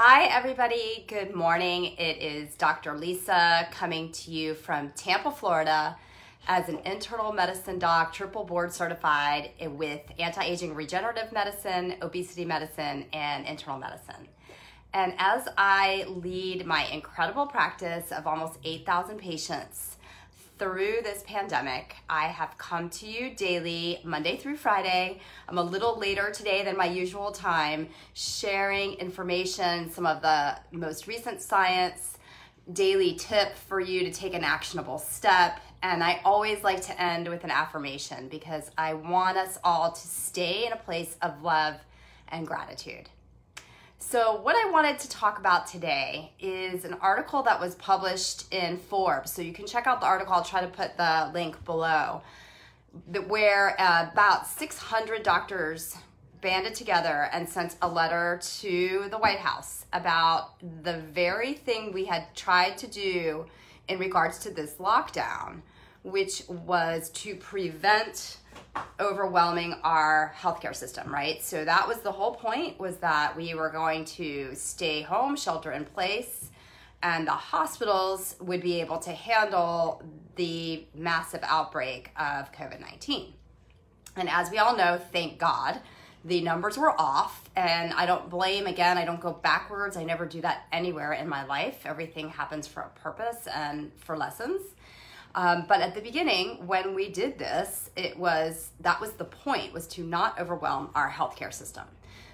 Hi everybody, good morning. It is Dr. Lisa coming to you from Tampa, Florida as an internal medicine doc, triple board certified with anti-aging regenerative medicine, obesity medicine, and internal medicine. And as I lead my incredible practice of almost 8,000 patients through this pandemic, I have come to you daily, Monday through Friday. I'm a little later today than my usual time, sharing information, some of the most recent science, daily tip for you to take an actionable step. And I always like to end with an affirmation because I want us all to stay in a place of love and gratitude. So what I wanted to talk about today is an article that was published in Forbes. So you can check out the article. I'll try to put the link below, where about 600 doctors banded together and sent a letter to the White House about the very thing we had tried to do in regards to this lockdown, which was to prevent overwhelming our healthcare system, right? So that was the whole point, was that we were going to stay home, shelter in place, and the hospitals would be able to handle the massive outbreak of COVID-19. And as we all know, thank God, the numbers were off, and I don't blame, again, I don't go backwards. I never do that anywhere in my life. Everything happens for a purpose and for lessons. But at the beginning, when we did this, that was the point, was to not overwhelm our healthcare system.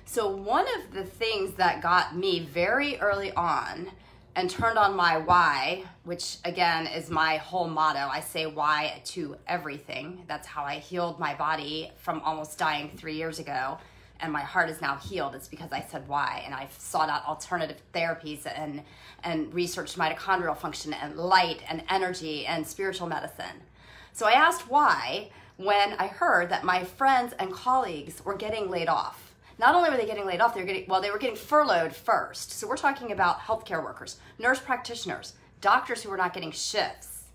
So one of the things that got me very early on and turned on my why, which again is my whole motto, I say why to everything. That's how I healed my body from almost dying 3 years ago. And my heart is now healed. It's because I said why, and I've sought out alternative therapies and researched mitochondrial function and light and energy and spiritual medicine. So I asked why when I heard that my friends and colleagues were getting laid off. Not only were they getting laid off, they were getting furloughed first. So we're talking about healthcare workers, nurse practitioners, doctors who were not getting shifts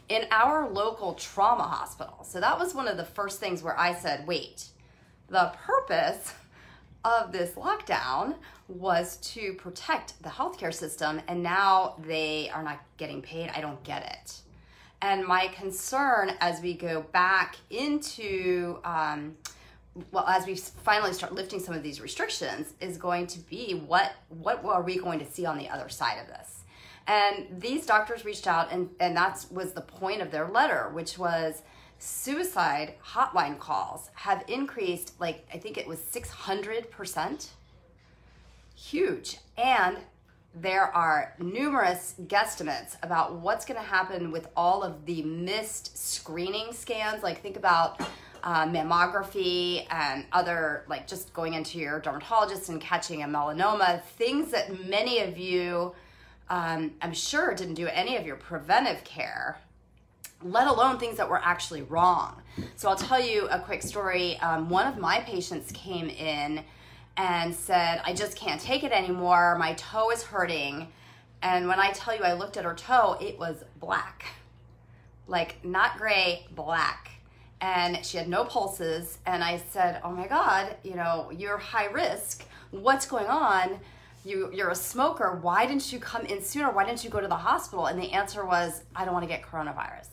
in our local trauma hospital. So that was one of the first things where I said, wait, the purpose of this lockdown was to protect the healthcare system, and now they are not getting paid. I don't get it. And my concern as we go back into, as we finally start lifting some of these restrictions, is going to be what are we going to see on the other side of this? And these doctors reached out, and that was the point of their letter, which was suicide hotline calls have increased, like, I think it was 600%. Huge. And there are numerous guesstimates about what's going to happen with all of the missed screening scans. Like, think about mammography and other, like, just going into your dermatologist and catching a melanoma, things that many of you, I'm sure, didn't do any of your preventive care, let alone things that were actually wrong. So I'll tell you a quick story. One of my patients came in and said, I just can't take it anymore. My toe is hurting. And when I tell you I looked at her toe, it was black. Like, not gray, black. And she had no pulses. And I said, oh my God, you're high risk. What's going on? You're a smoker. Why didn't you come in sooner? Why didn't you go to the hospital? And the answer was, I don't want to get coronavirus.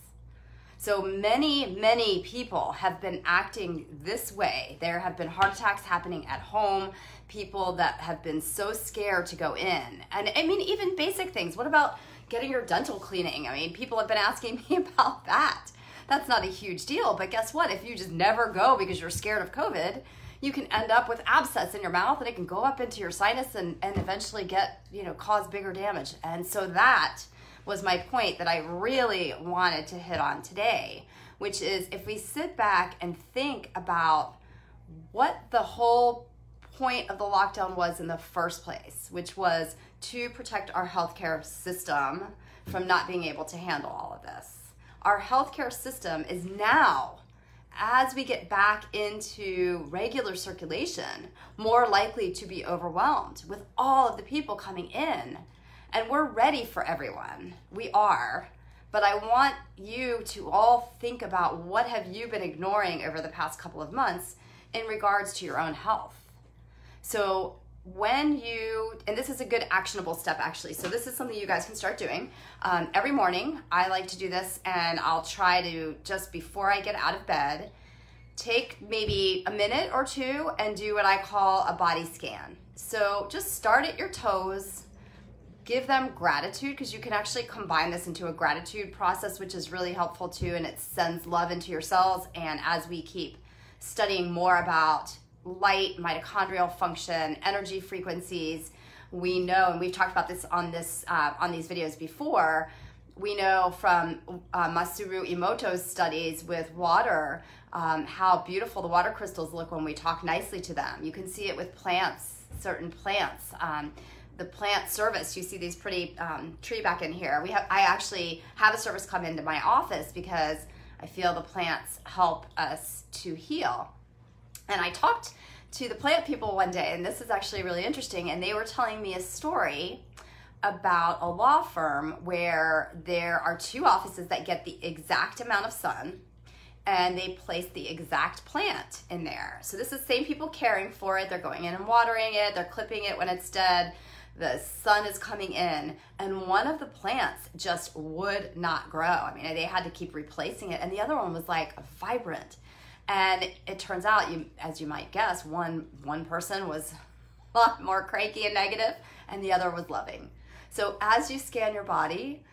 So many people have been acting this way. There have been heart attacks happening at home, people that have been so scared to go in. And I mean, even basic things. What about getting your dental cleaning? I mean, people have been asking me about that. That's not a huge deal, but guess what? If you just never go because you're scared of COVID, you can end up with abscess in your mouth, and it can go up into your sinus and eventually cause bigger damage. And so that was my point that I really wanted to hit on today, which is, if we sit back and think about what the whole point of the lockdown was in the first place, which was to protect our healthcare system from not being able to handle all of this. Our healthcare system is now, as we get back into regular circulation, more likely to be overwhelmed with all of the people coming in. And we're ready for everyone. We are. But I want you to all think about, what have you been ignoring over the past couple of months in regards to your own health? So when you, and this is a good actionable step actually, so this is something you guys can start doing. Every morning, I like to do this, and I'll try to, just before I get out of bed, take maybe a minute or two and do what I call a body scan. So just start at your toes, give them gratitude, because you can actually combine this into a gratitude process, which is really helpful too, and it sends love into your cells. And as we keep studying more about light, mitochondrial function, energy frequencies, we know, and we've talked about this on these videos before, we know from Masaru Emoto's studies with water, how beautiful the water crystals look when we talk nicely to them. You can see it with plants, certain plants. The plant service, you see these pretty tree back in here. I actually have a service come into my office because I feel the plants help us to heal. And I talked to the plant people one day, and this is actually really interesting, and they were telling me a story about a law firm where there are two offices that get the exact amount of sun, and they place the exact plant in there. So this is the same people caring for it. They're going in and watering it. They're clipping it when it's dead. The sun is coming in, and one of the plants just would not grow. I mean, they had to keep replacing it, and the other one was like vibrant. And it turns out, as you might guess, one person was a lot more cranky and negative, and the other was loving. So as you scan your body,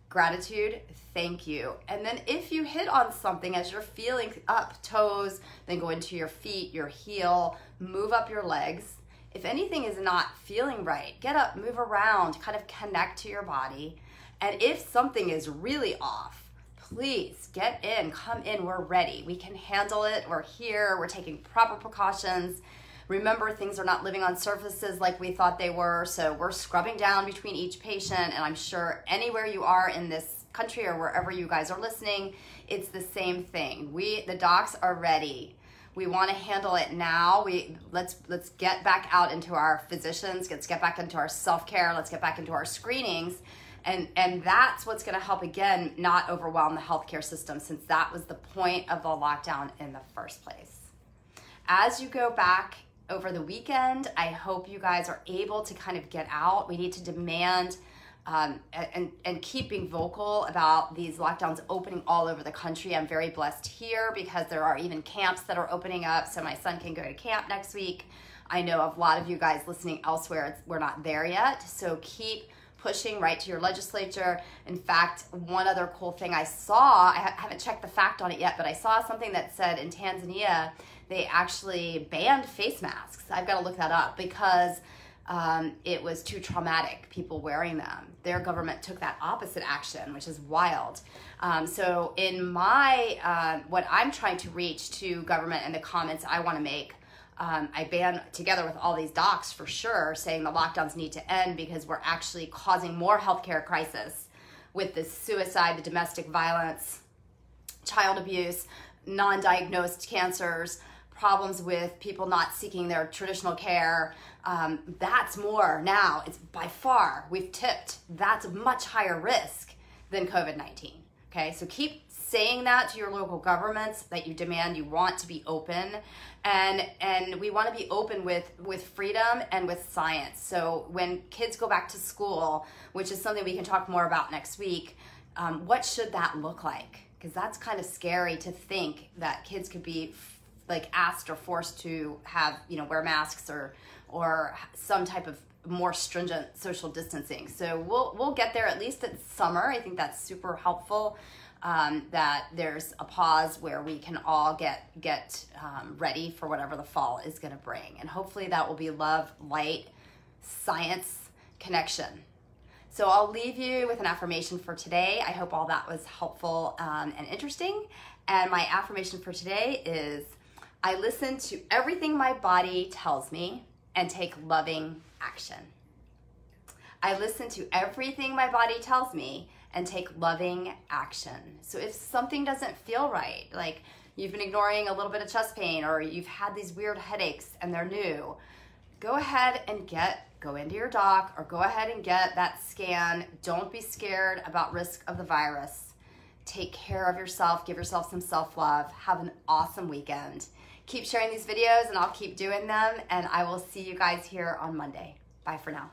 gratitude, thank you. And then if you hit on something as you're feeling up, toes, then go into your feet, your heel, move up your legs. If anything is not feeling right, get up, move around, kind of connect to your body. And if something is really off, please get in, come in, we're ready. We can handle it, we're here, we're taking proper precautions. Remember, things are not living on surfaces like we thought they were, so we're scrubbing down between each patient, and I'm sure anywhere you are in this country or wherever you guys are listening, it's the same thing. The docs are ready. We want to handle it now. Let's get back out into our physicians, let's get back into our self-care, let's get back into our screenings, and that's what's going to help, again, not overwhelm the healthcare system, since that was the point of the lockdown in the first place. As you go back over the weekend, I hope you guys are able to kind of get out. We need to demand and keep being vocal about these lockdowns opening all over the country. I'm very blessed here because there are even camps that are opening up, so my son can go to camp next week. I know of a lot of you guys listening elsewhere, we're not there yet, so keep pushing right to your legislature. In fact, one other cool thing I saw, I haven't checked the fact on it yet, but I saw something that said in Tanzania, they actually banned face masks. I've got to look that up because it was too traumatic, people wearing them. Their government took that opposite action, which is wild. So in my, what I'm trying to reach to government and the comments I want to make, I ban together with all these docs for sure, saying the lockdowns need to end because we're actually causing more healthcare crisis with the suicide, the domestic violence, child abuse, non-diagnosed cancers, problems with people not seeking their traditional care. That's more now. It's by far, we've tipped. That's a much higher risk than COVID-19. Okay, so keep saying that to your local governments, that you demand, you want to be open, and we want to be open with freedom and with science. So when kids go back to school, which is something we can talk more about next week, what should that look like? Because that's kind of scary to think that kids could be like asked or forced to have, wear masks or some type of more stringent social distancing. So we'll get there at least at summer. I think that's super helpful, that there's a pause where we can all get ready for whatever the fall is going to bring. And hopefully that will be love, light, science, connection. So I'll leave you with an affirmation for today. I hope all that was helpful and interesting. And my affirmation for today is, I listen to everything my body tells me and take loving action. I listen to everything my body tells me and take loving action. So if something doesn't feel right, like you've been ignoring a little bit of chest pain or you've had these weird headaches and they're new, go ahead and go into your doc or go ahead and get that scan. Don't be scared about risk of the virus. Take care of yourself, give yourself some self-love. Have an awesome weekend. Keep sharing these videos and I'll keep doing them, and I will see you guys here on Monday. Bye for now.